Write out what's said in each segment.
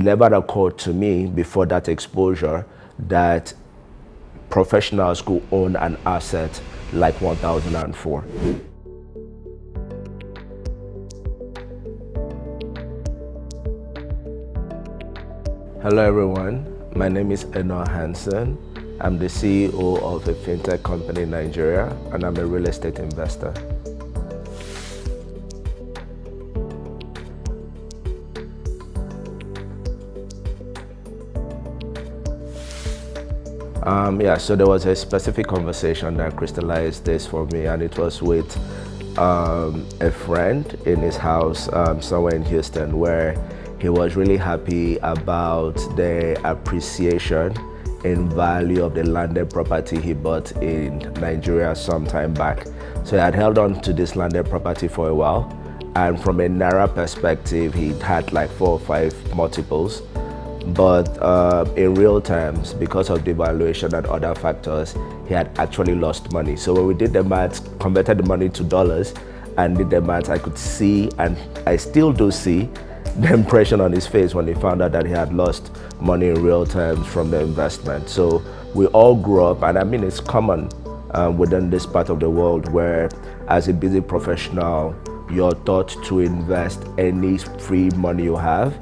Never occurred to me before that exposure that professionals could own an asset like 1004. Hello everyone, my name is Eno Hanson. I'm the CEO of a fintech company in Nigeria, and I'm a real estate investor. So there was a specific conversation that crystallized this for me, and it was with a friend in his house somewhere in Houston, where he was really happy about the appreciation in value of the landed property he bought in Nigeria some time back. So he had held on to this landed property for a while, and from a Naira perspective, he had like 4 or 5 multiples. But in real terms, because of devaluation and other factors, he had actually lost money. So when we did the maths, converted the money to dollars and did the maths, I could see, and I still do see, the impression on his face when he found out that he had lost money in real terms from the investment. So we all grew up, and I mean it's common within this part of the world where, as a busy professional, you're taught to invest any free money you have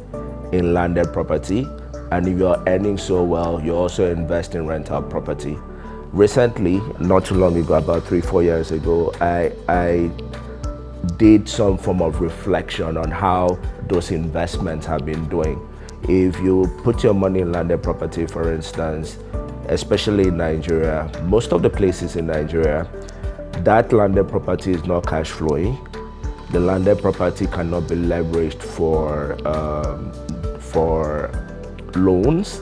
in landed property, and if you're earning so well, you also invest in rental property. Recently, not too long ago, about 3-4 years ago, I did some form of reflection on how those investments have been doing. If you put your money in landed property, for instance, especially in Nigeria, most of the places in Nigeria, that landed property is not cash flowing. The landed property cannot be leveraged for loans.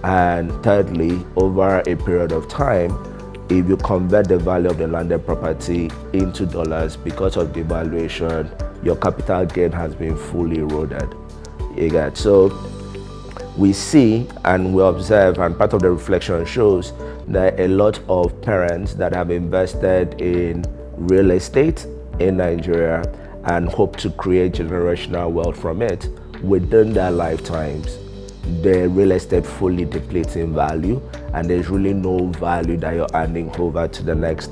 And thirdly, over a period of time, if you convert the value of the landed property into dollars, because of devaluation, your capital gain has been fully eroded. You get? So we see and we observe, and part of the reflection shows that a lot of parents that have invested in real estate in Nigeria and hope to create generational wealth from it, within their lifetimes, the real estate fully depletes in value, and there's really no value that you're adding over to the next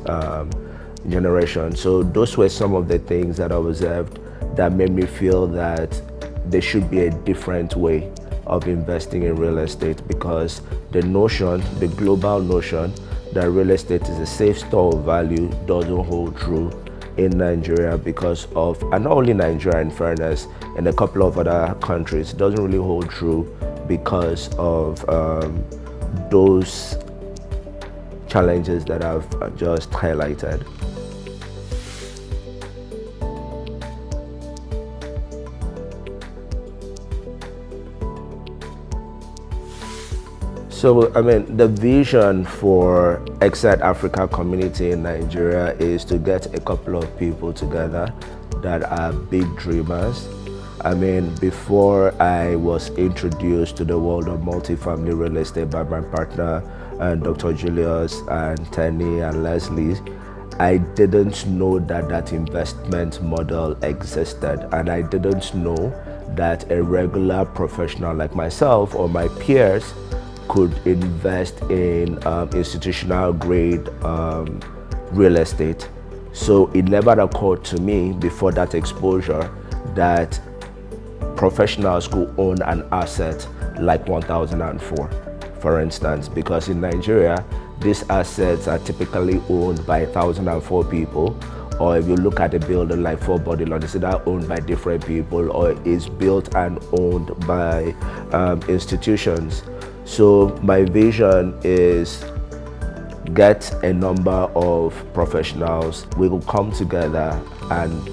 generation. So those were some of the things that I observed that made me feel that there should be a different way of investing in real estate, because the notion, the global notion that real estate is a safe store of value doesn't hold true in Nigeria, because of, and not only Nigeria in fairness, in a couple of other countries, it doesn't really hold true because of those challenges that I've just highlighted. So, I mean, the vision for XSITE Africa community in Nigeria is to get a couple of people together that are big dreamers. I mean, before I was introduced to the world of multifamily real estate by my partner, Dr. Julius and Tenny and Leslie, I didn't know that that investment model existed, and I didn't know that a regular professional like myself or my peers could invest in institutional grade real estate. So it never occurred to me before that exposure that professionals could own an asset like 1004, for instance, because in Nigeria, these assets are typically owned by 1004 people, or if you look at a building like 4 Body Lawn, it's either owned by different people or is built and owned by institutions. So my vision is get a number of professionals. We will come together and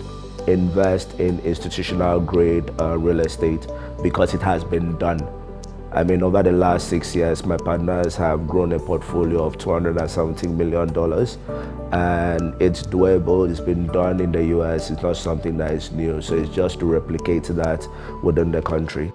invest in institutional grade real estate, because it has been done. I mean, over the last 6 years, my partners have grown a portfolio of $217 million, and it's doable. It's been done in the US. It's not something that is new. So it's just to replicate that within the country.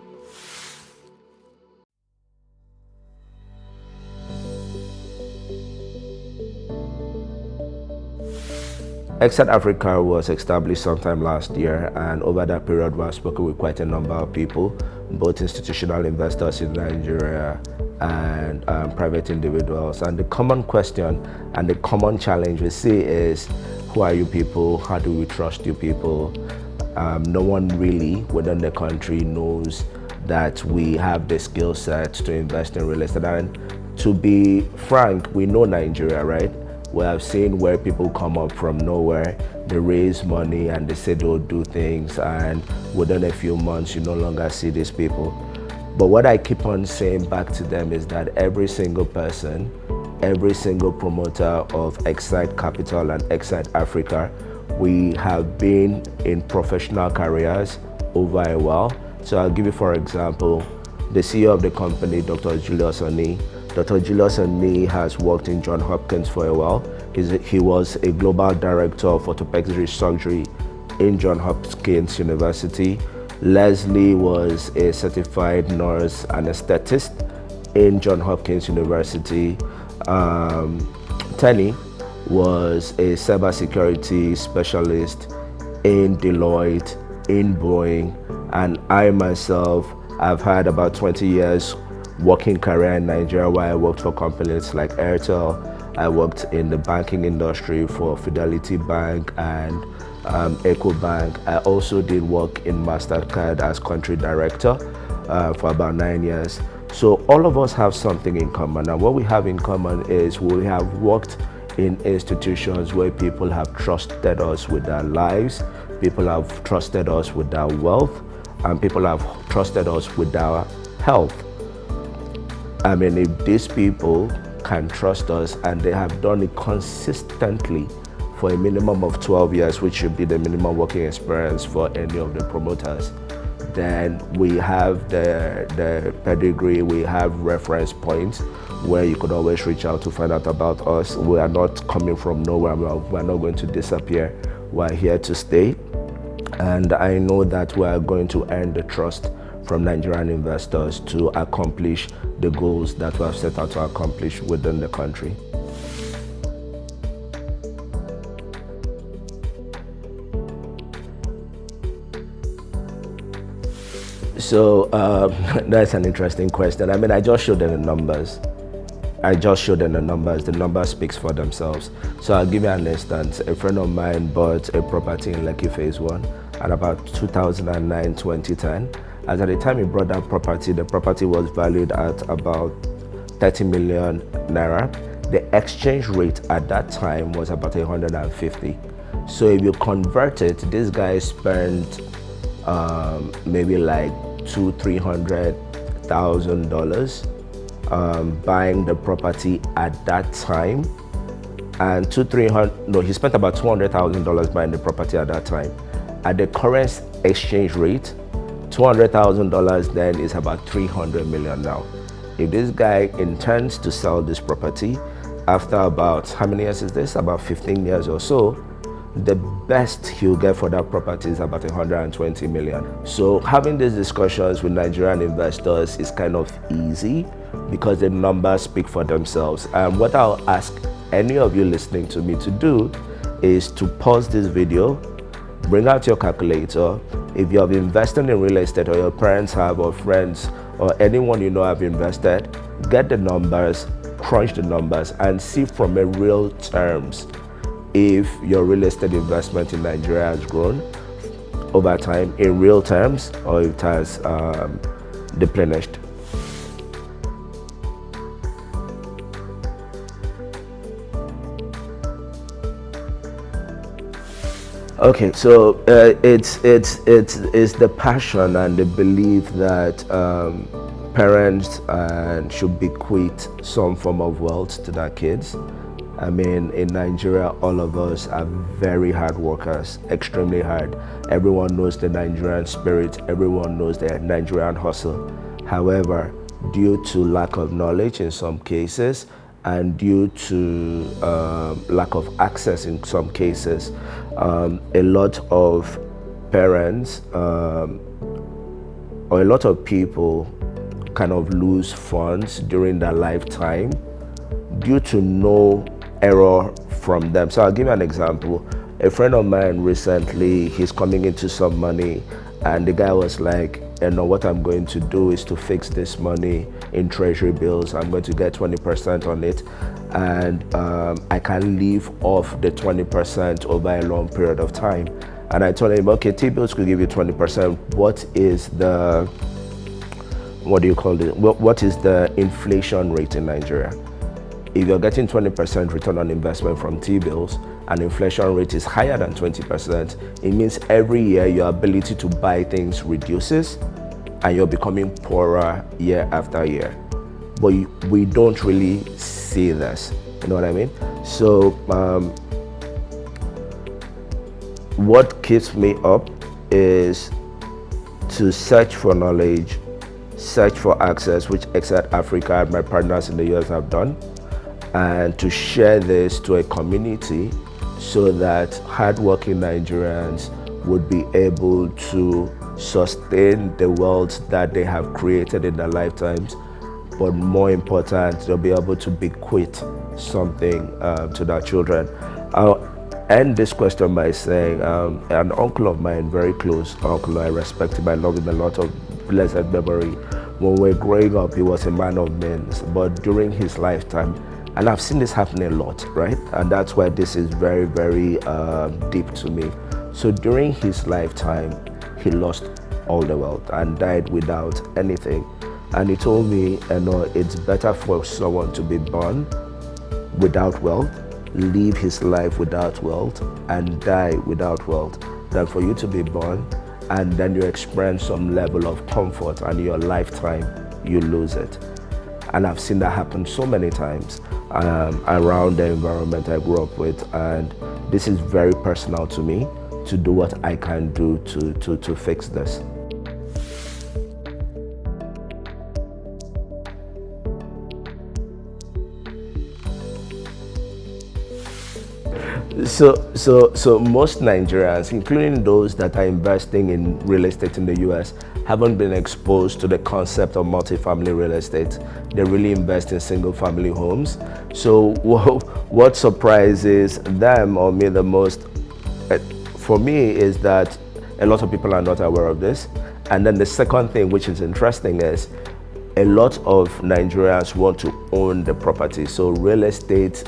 XSITE Africa was established sometime last year, and over that period we have spoken with quite a number of people, both institutional investors in Nigeria and private individuals. And the common question and the common challenge we see is, who are you people? How do we trust you people? No one really within the country knows that we have the skill set to invest in real estate. And to be frank, we know Nigeria, right? We have seen where people come up from nowhere, they raise money and they say they'll do things, and within a few months you no longer see these people. But what I keep on saying back to them is that every single person, every single promoter of XSITE Capital and XSITE Africa, we have been in professional careers over a while. So I'll give you, for example, the CEO of the company, Dr. Julius Oni. Dr. Julius Oni has worked in Johns Hopkins for a while. He was a global director of orthopedic surgery in Johns Hopkins University. Leslie was a certified nurse anesthetist in Johns Hopkins University. Tenny was a cybersecurity specialist in Deloitte, in Boeing, and I myself, I've had about 20 years working career in Nigeria where I worked for companies like Airtel. I worked in the banking industry for Fidelity Bank and EcoBank. I also did work in MasterCard as country director for about 9 years. So all of us have something in common, and what we have in common is we have worked in institutions where people have trusted us with their lives, people have trusted us with their wealth, and people have trusted us with their health. I mean, if these people can trust us and they have done it consistently for a minimum of 12 years, which should be the minimum working experience for any of the promoters, then we have the pedigree, we have reference points where you could always reach out to find out about us. We are not coming from nowhere, we're not going to disappear, we're here to stay. And I know that we are going to earn the trust from Nigerian investors to accomplish the goals that we have set out to accomplish within the country. So that's an interesting question. I mean, I just showed them the numbers. The numbers speaks for themselves. So I'll give you an instance. A friend of mine bought a property in Lekki Phase 1 at about 2009, 2010. As at the time he bought that property, the property was valued at about 30 million naira. The exchange rate at that time was about 150. So if you convert it, this guy spent maybe like $200,000-300,000 buying the property at that time, and he spent about $200,000 buying the property at that time. At the current exchange rate, $200,000 then is about 300 million now. If this guy intends to sell this property after about, how many years is this? About 15 years or so, the best he'll get for that property is about 120 million. So having these discussions with Nigerian investors is kind of easy because the numbers speak for themselves. And what I'll ask any of you listening to me to do is to pause this video, bring out your calculator. If you have invested in real estate, or your parents have, or friends, or anyone you know have invested, get the numbers, crunch the numbers, and see from a real terms if your real estate investment in Nigeria has grown over time in real terms, or if it has deplenished. Okay, so it's the passion and the belief that parents should bequeath some form of wealth to their kids. I mean, in Nigeria, all of us are very hard workers, extremely hard. Everyone knows the Nigerian spirit, everyone knows the Nigerian hustle. However, due to lack of knowledge in some cases, and due to lack of access in some cases, a lot of parents or a lot of people kind of lose funds during their lifetime due to no error from them. So I'll give you an example. A friend of mine recently, he's coming into some money, and the guy was like, and what I'm going to do is to fix this money in treasury bills. I'm going to get 20% on it, and I can live off the 20% over a long period of time. And I told him, okay, T-bills could give you 20%. What is the, what do you call it? What is the inflation rate in Nigeria? If you're getting 20% return on investment from T-bills and inflation rate is higher than 20%, it means every year your ability to buy things reduces and you're becoming poorer year after year. But we don't really see this, you know what I mean? So what keeps me up is to search for knowledge, search for access, which XSITE Africa and my partners in the US have done, and to share this to a community so that hardworking Nigerians would be able to sustain the wealth that they have created in their lifetimes, but more important, they'll be able to bequeath something to their children. I'll end this question by saying an uncle of mine, very close uncle, I respect him, I love him a lot, of blessed memory. When we were growing up, he was a man of means, but during his lifetime, and I've seen this happen a lot, right? And that's why this is very, very deep to me. So during his lifetime, he lost all the wealth and died without anything. And he told me, you know, it's better for someone to be born without wealth, live his life without wealth, and die without wealth, than for you to be born and then you experience some level of comfort and in your lifetime you lose it. And I've seen that happen so many times around the environment I grew up with, and this is very personal to me, to do what I can do to fix this. So most Nigerians, including those that are investing in real estate in the US, haven't been exposed to the concept of multifamily real estate. They really invest in single family homes. So what surprises them or me the most, for me, is that a lot of people are not aware of this. And then the second thing, which is interesting, is a lot of Nigerians want to own the property. So real estate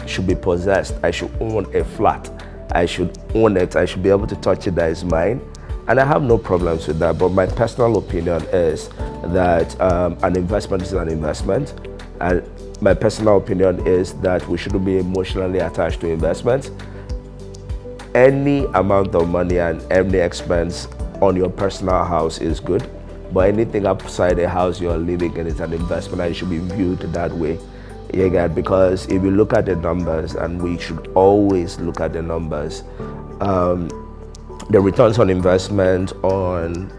should be possessed. I should own a flat. I should own it. I should be able to touch it. That is mine. And I have no problems with that. But my personal opinion is that an investment is an investment. And my personal opinion is that we shouldn't be emotionally attached to investments. Any amount of money and any expense on your personal house is good. But anything outside the house you're living in is an investment, and it should be viewed that way. Yeah, because if you look at the numbers, and we should always look at the numbers, the returns on investment on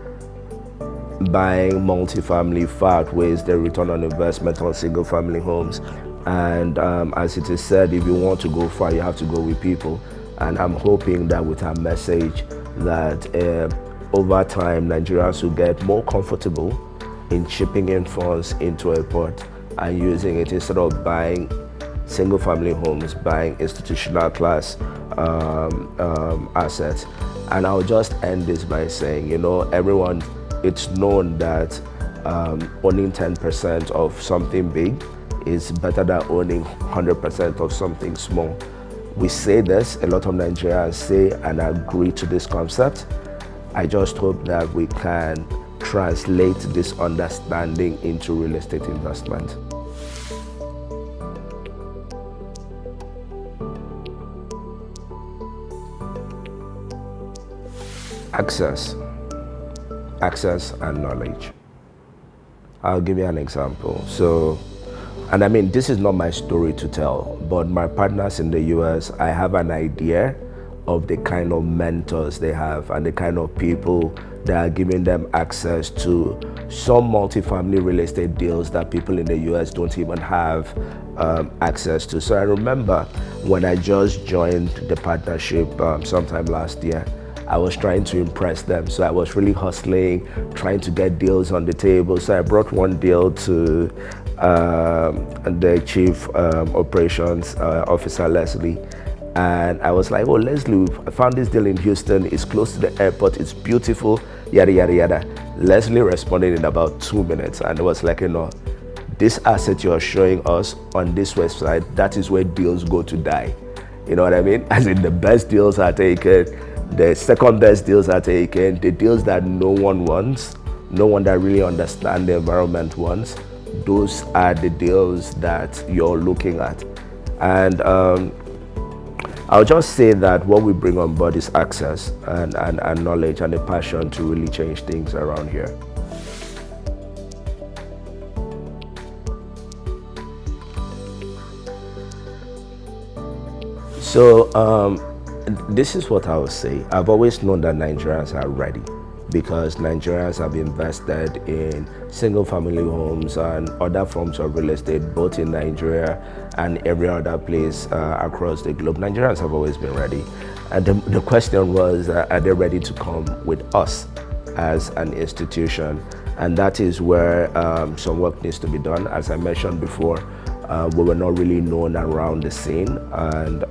buying multifamily far outweighs the return on investment on single family homes. And as it is said, if you want to go far, you have to go with people. And I'm hoping that with our message that over time, Nigerians will get more comfortable in chipping in funds into a pot and using it instead of buying single family homes, buying institutional class assets. And I'll just end this by saying, you know, everyone, it's known that owning 10% of something big is better than owning 100% of something small. We say this, a lot of Nigerians say and agree to this concept. I just hope that we can translate this understanding into real estate investment. Access and knowledge. I'll give you an example. So, and I mean, this is not my story to tell, but my partners in the US, I have an idea of the kind of mentors they have and the kind of people that are giving them access to some multifamily real estate deals that people in the US don't even have access to. So I remember when I just joined the partnership sometime last year, I was trying to impress them. So I was really hustling, trying to get deals on the table. So I brought one deal to the chief operations officer, Leslie. And I was like, oh, Leslie, I found this deal in Houston. It's close to the airport. It's beautiful. yada, yada, yada. Leslie responded in about 2 minutes, and it was like, this asset you're showing us on this website, that is where deals go to die. You know what I mean? As in, the best deals are taken, the second best deals are taken, the deals that no one wants, no one that really understands the environment wants, those are the deals that you're looking at. And I'll just say that what we bring on board is access and knowledge and a passion to really change things around here. So this is what I would say. I've always known that Nigerians are ready, because Nigerians have invested in single-family homes and other forms of real estate, both in Nigeria and every other place across the globe. Nigerians have always been ready. And the question was, are they ready to come with us as an institution? And that is where some work needs to be done. As I mentioned before, we were not really known around the scene, and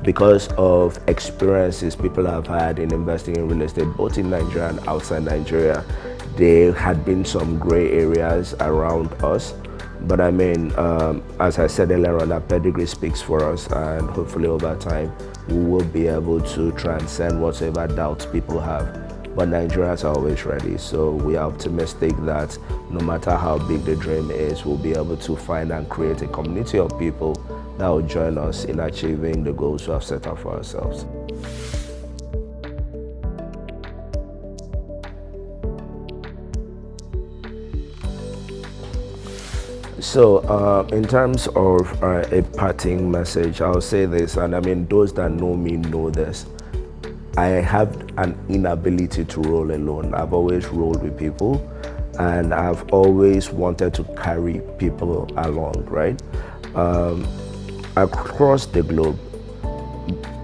because of experiences people have had in investing in real estate, both in Nigeria and outside Nigeria, there had been some gray areas around us. But I mean, as I said earlier on, our pedigree speaks for us, and hopefully over time, we will be able to transcend whatever doubts people have. But Nigerians are always ready, so we are optimistic that no matter how big the dream is, we'll be able to find and create a community of people that will join us in achieving the goals we have set out for ourselves. So in terms of a parting message, I'll say this, and I mean, those that know me know this. I have an inability to roll alone. I've always rolled with people, and I've always wanted to carry people along, right? Across the globe,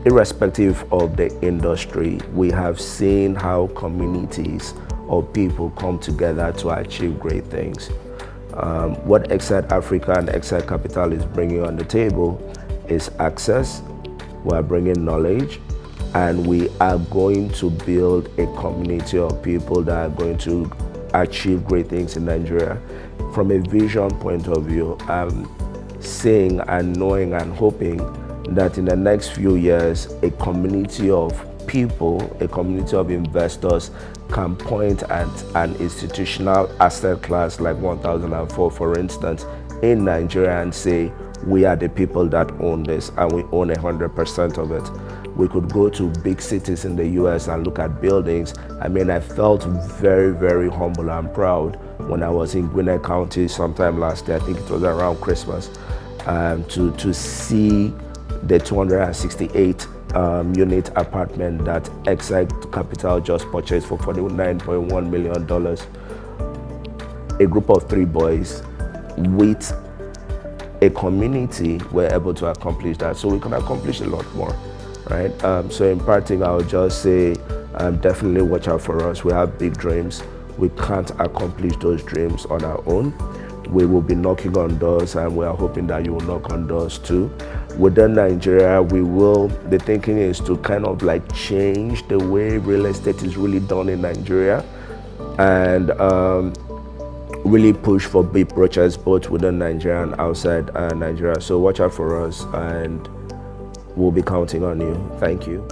irrespective of the industry, we have seen how communities or people come together to achieve great things. What XSITE Africa and XSITE Capital is bringing on the table is access. We are bringing knowledge, and we are going to build a community of people that are going to achieve great things in Nigeria. From a vision point of view, I'm seeing and knowing and hoping that in the next few years, a community of people, a community of investors can point at an institutional asset class like 1004, for instance, in Nigeria and say, we are the people that own this, and we own 100% of it. We could go to big cities in the US and look at buildings. I mean, I felt very, very humble and proud when I was in Gwinnett County sometime last year. I think it was around Christmas, to see the 268 unit apartment that XSITE Capital just purchased for $49.1 million. A group of 3 boys with a community were able to accomplish that. So we can accomplish a lot more, right? So in parting, I would just say, definitely watch out for us. We have big dreams. We can't accomplish those dreams on our own. We will be knocking on doors, and we are hoping that you will knock on doors too. Within Nigeria, the thinking is to kind of like change the way real estate is really done in Nigeria, and really push for big projects both within Nigeria and outside Nigeria. So watch out for us, and we'll be counting on you. Thank you.